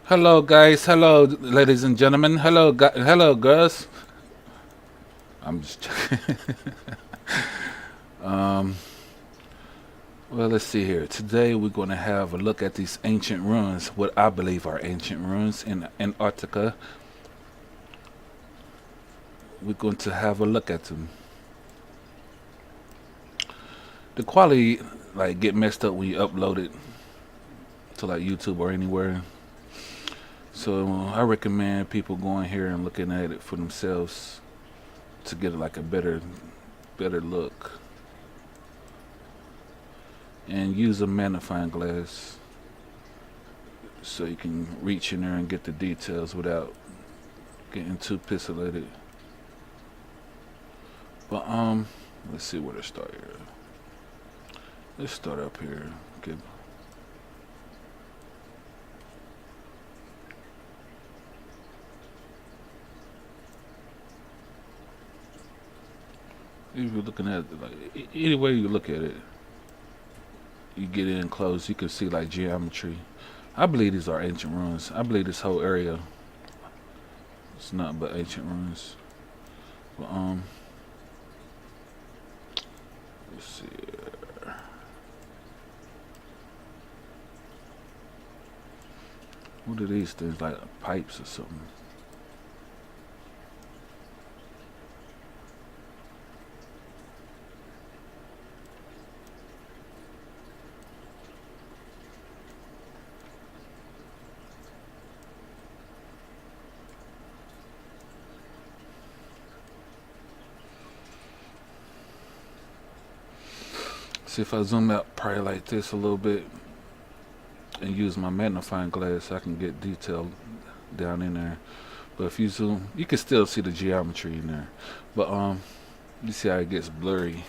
Hello, guys. Hello, ladies and gentlemen. Hello, hello, girls. I'm just joking. um, well, let's see here. Today we're going to have a look at these ancient ruins, what I believe are ancient ruins in Antarctica. We're going to have a look at them. The quality like get messed up when you upload it to like YouTube or anywhere. So I recommend people going here and looking at it for themselves to get like a better look. And use a magnifying glass so you can reach in there and get the details without getting too pixelated. But let's see where to start here. Let's start up here. Okay. If you're looking at it, like any way you look at it, you get in close, you can see like geometry. I believe these are ancient ruins. I believe this whole area is nothing but ancient ruins. But let's see. What are these things, like pipes or something? See, if I zoom out probably like this a little bit and use my magnifying glass, I can get detail down in there. But if you zoom, you can still see the geometry in there. But you see how it gets blurry.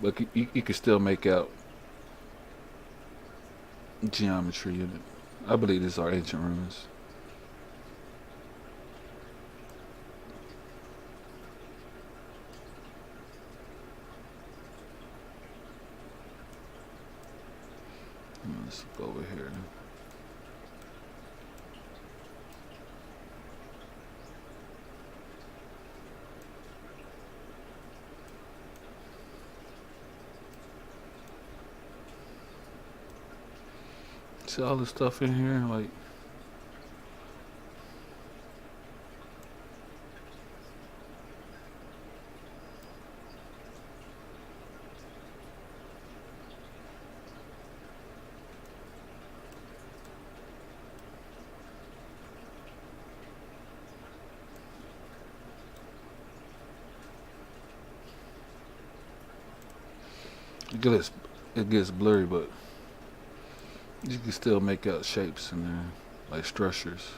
But you can still make out geometry in it. I believe these are ancient ruins. Let's go over here. See all this stuff in here? Like, it gets, it gets blurry, but you can still make out shapes in there, like structures.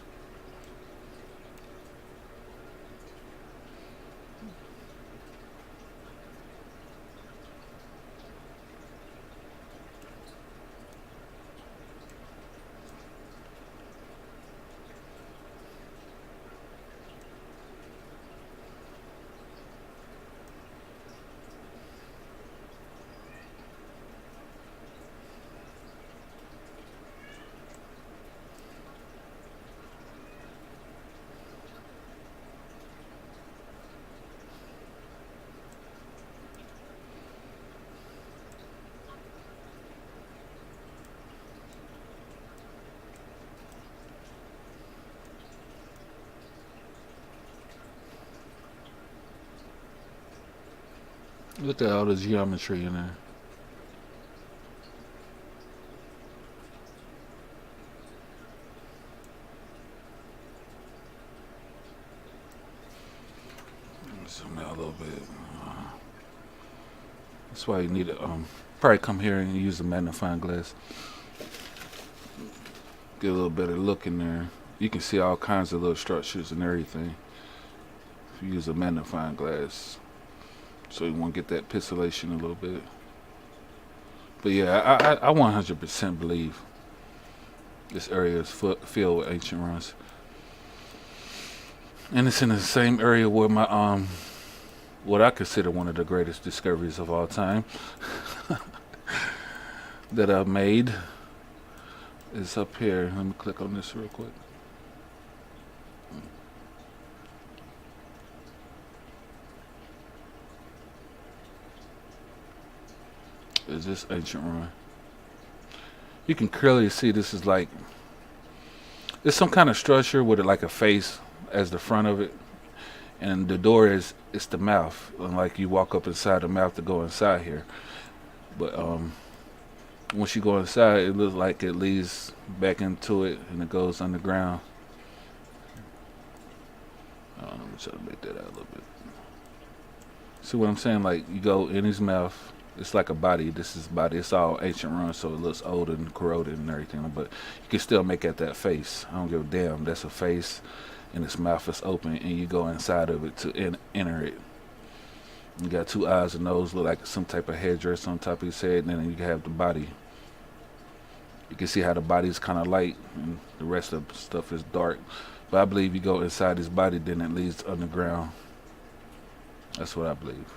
Look at all the geometry in there. Zoom out a little bit. That's why you need to probably come here and use a magnifying glass. Get a little better look in there. You can see all kinds of little structures and everything if you use a magnifying glass. So you want to get that pixelation a little bit. But yeah, I 100% believe this area is filled with ancient ruins, and it's in the same area where my what I consider one of the greatest discoveries of all time that I've made It's up here. Let me click on this real quick. Is this ancient ruin? You can clearly see this is like it's some kind of structure with it like a face as the front of it, and the door is it's the mouth. And like you walk up inside the mouth to go inside here, but once you go inside, it looks like it leads back into it and it goes underground. Let me try to make that out a little bit. See what I'm saying? Like you go in his mouth. It's like a body. This is body. It's all ancient ruins, so it looks old and corroded and everything. But you can still make out that face. I don't give a damn. That's a face, and its mouth is open, and you go inside of it to enter it. You got two eyes and nose, look like some type of headdress on top of his head, and then you have the body. You can see how the body's kind of light, and the rest of the stuff is dark. But I believe you go inside his body, then it leads underground. That's what I believe.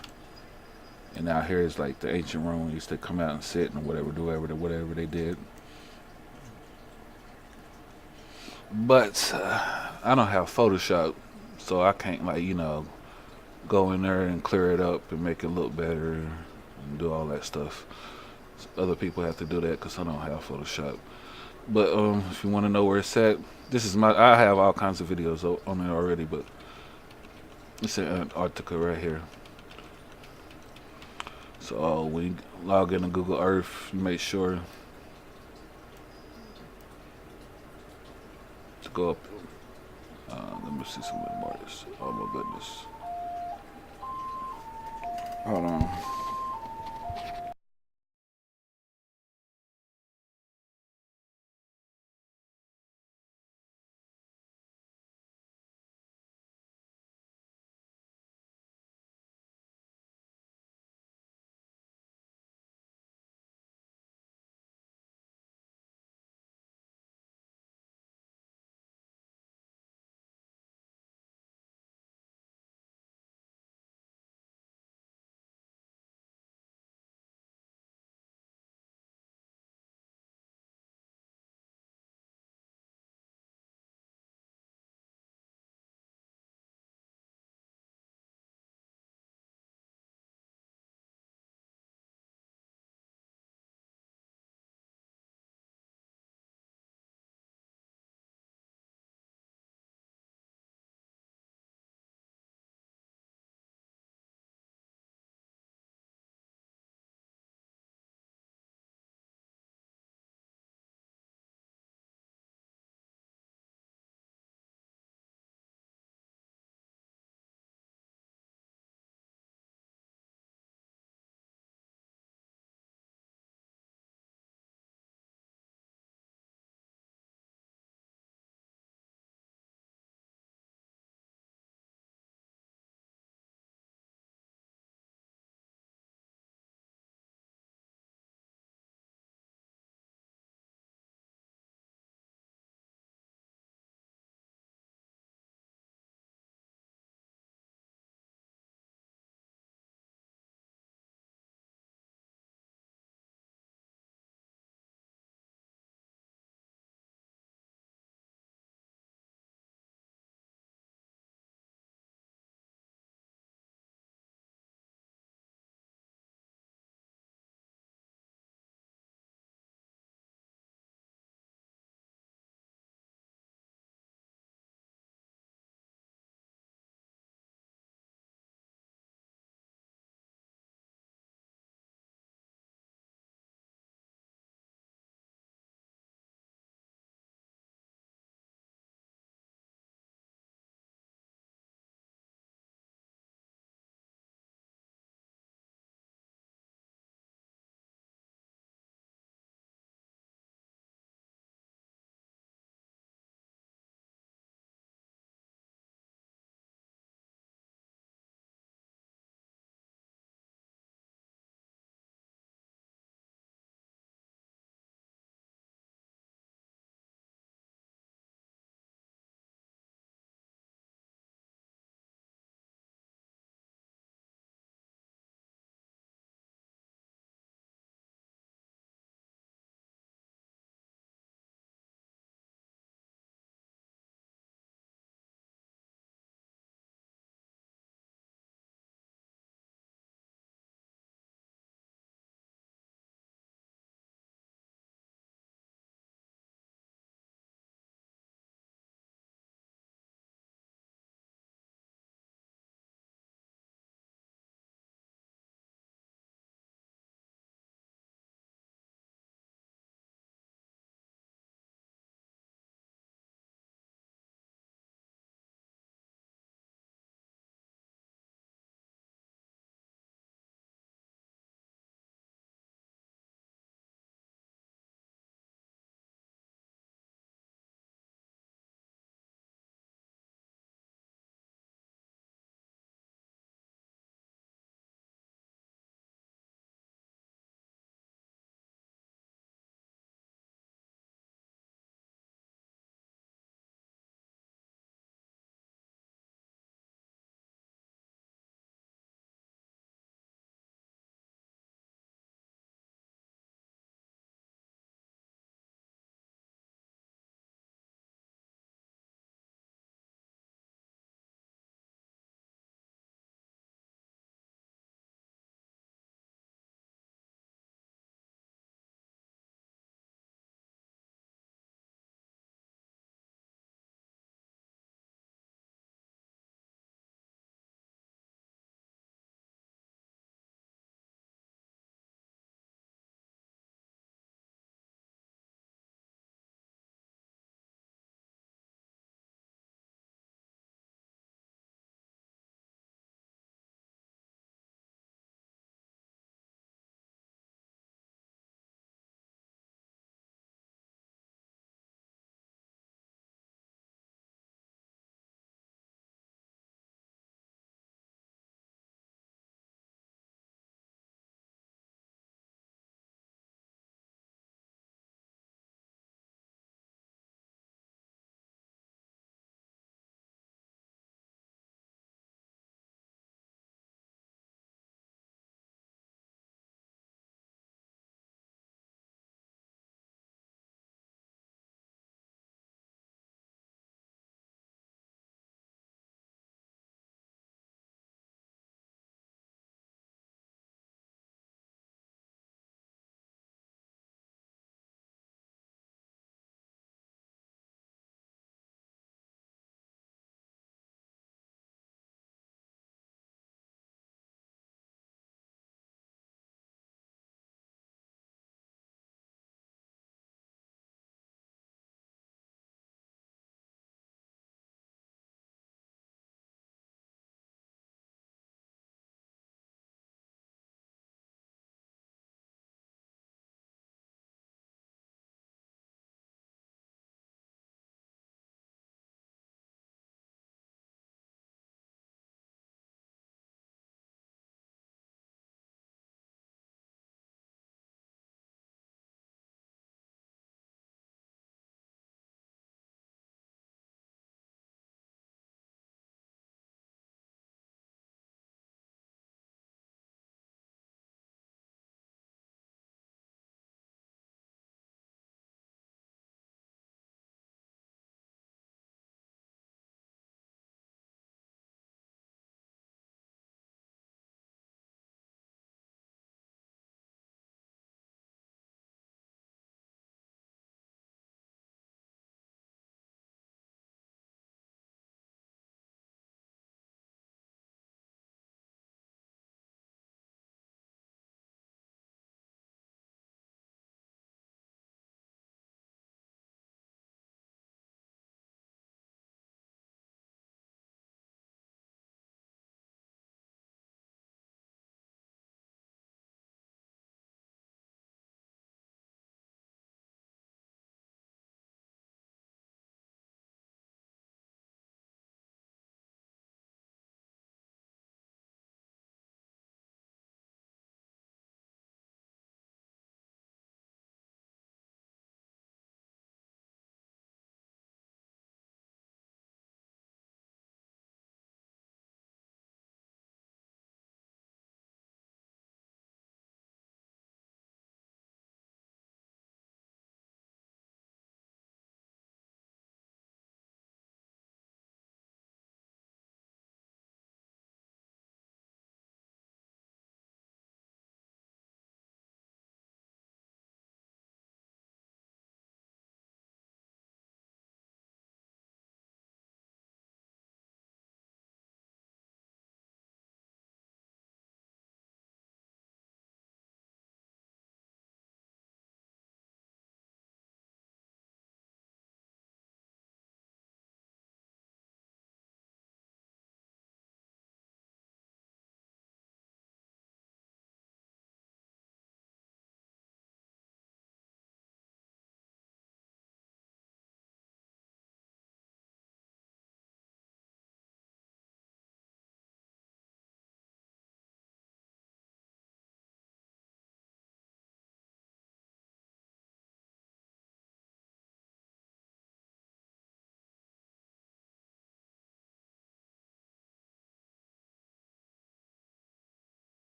And out here is like the ancient room used to come out and sit and whatever, do whatever they did. But I don't have Photoshop, so I can't like go in there and clear it up and make it look better and do all that stuff. So other people have to do that because I don't have Photoshop. But if you want to know where it's at, this is I have all kinds of videos on it already, but it's in Antarctica right here. So when you log into Google Earth, you make sure to go up. Let me see some more of this. Oh my goodness. Hold on.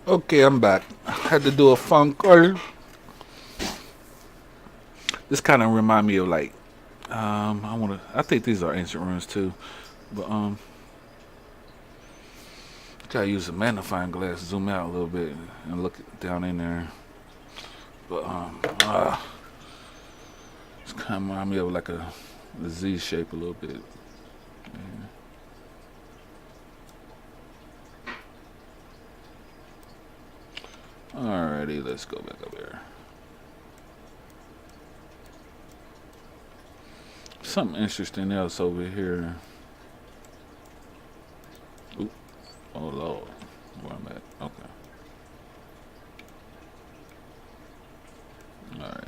Okay, I'm back. I had to do a phone call. This kind of remind me of like, I think these are ancient ruins too, but gotta use a magnifying glass, zoom out a little bit, and look down in there. But it's kind of remind me of like a Z shape a little bit. Yeah. Alrighty, let's go back up here. Something interesting else over here. Oop. Oh Lord, where I'm at? Okay. All right.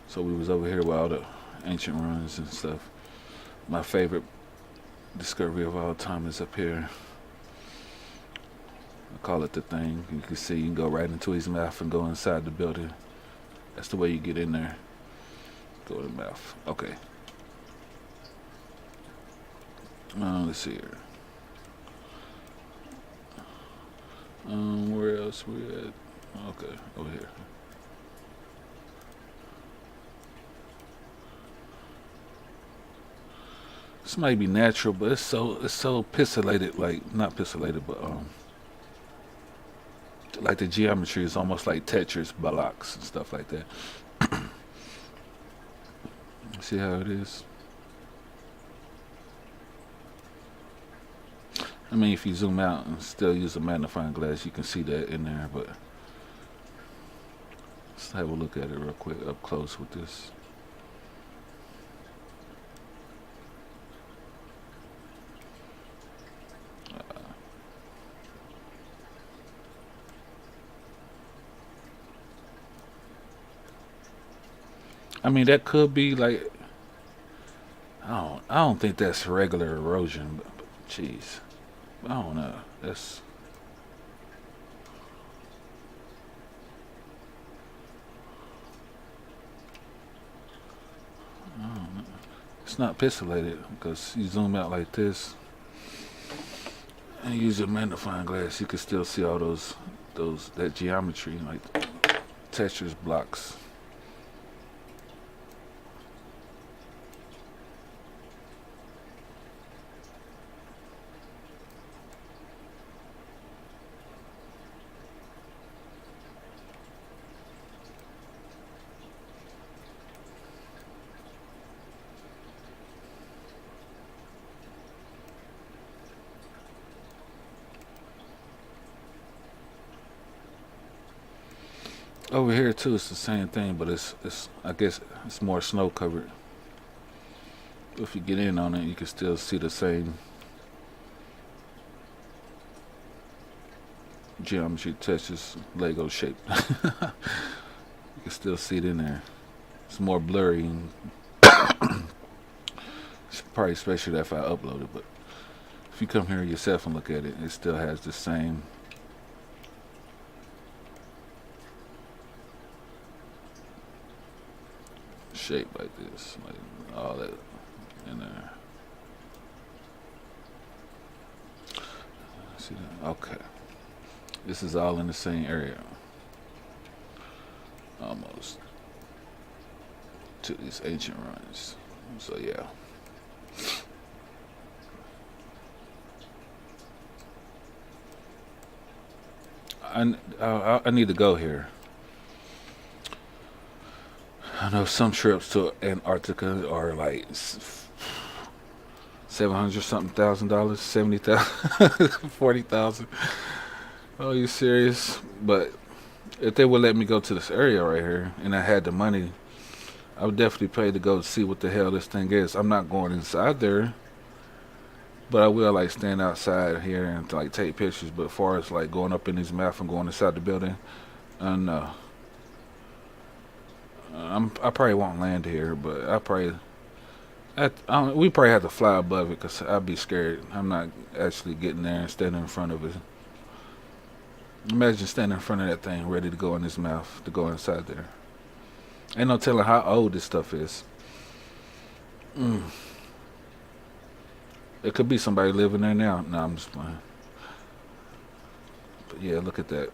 So we was over here with all the ancient ruins and stuff. My favorite discovery of all time is up here. I call it the thing. You can see you can go right into his mouth and go inside the building. That's the way you get in there. Go to the mouth. Okay. Let's see here. Where else we at? Okay, over here. This might be natural, but it's so pixelated. Like not pixelated, but like the geometry is almost like Tetris blocks and stuff like that. See how it is? I mean, if you zoom out and still use a magnifying glass, you can see that in there. But let's have a look at it real quick up close with this. I mean, that could be like I don't think that's regular erosion, but jeez, I don't know. That's I don't know. It's not pixelated because you zoom out like this and use your magnifying glass, you can still see all those that geometry like textures blocks. Over here too, it's the same thing, but it's I guess it's more snow covered. If you get in on it, you can still see the same geometry textures, Lego shape. You can still see it in there. It's more blurry. It's probably especially if I upload it, but if you come here yourself and look at it, it still has the same shape like this, like all that in there. See that? Okay. This is all in the same area. Almost. To these ancient ruins. So yeah. I need to go here. I know some trips to Antarctica are like 700 something $1,000, 70,000, 40,000. Oh, you serious? But if they would let me go to this area right here and I had the money, I would definitely pay to go see what the hell this thing is. I'm not going inside there, but I will like stand outside here and like take pictures. But as far as like going up in his mouth and going inside the building, no. I probably won't land here, but we probably have to fly above it because I'd be scared. I'm not actually getting there and standing in front of it. Imagine standing in front of that thing ready to go in his mouth, to go inside there. Ain't no telling how old this stuff is. Mm. It could be somebody living there now. No, I'm just playing. But yeah, look at that.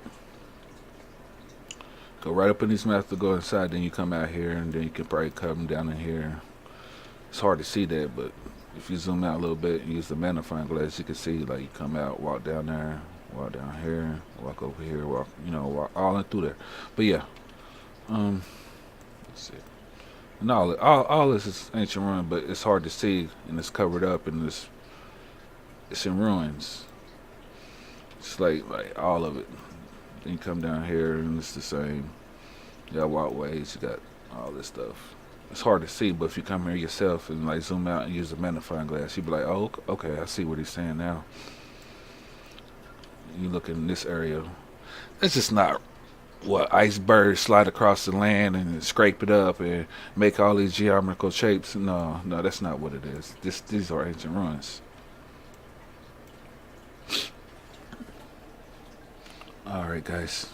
Go right up in these maps to go inside, then you come out here, and then you can probably come down in here. It's hard to see that, but if you zoom out a little bit and use the magnifying glass, you can see like you come out, walk down there, walk down here, walk over here, walk, walk all in through there. But yeah, let's see. And all this is ancient ruin, but it's hard to see and it's covered up and it's in ruins. It's like all of it. Then you come down here and it's the same. You got walkways, you got all this stuff. It's hard to see, but if you come here yourself and like zoom out and use a magnifying glass, you'd be like, oh, okay, I see what he's saying now. You look in this area, it's just not what icebergs slide across the land and scrape it up and make all these geometrical shapes. No, that's not what it is. These are ancient ruins. All right, guys.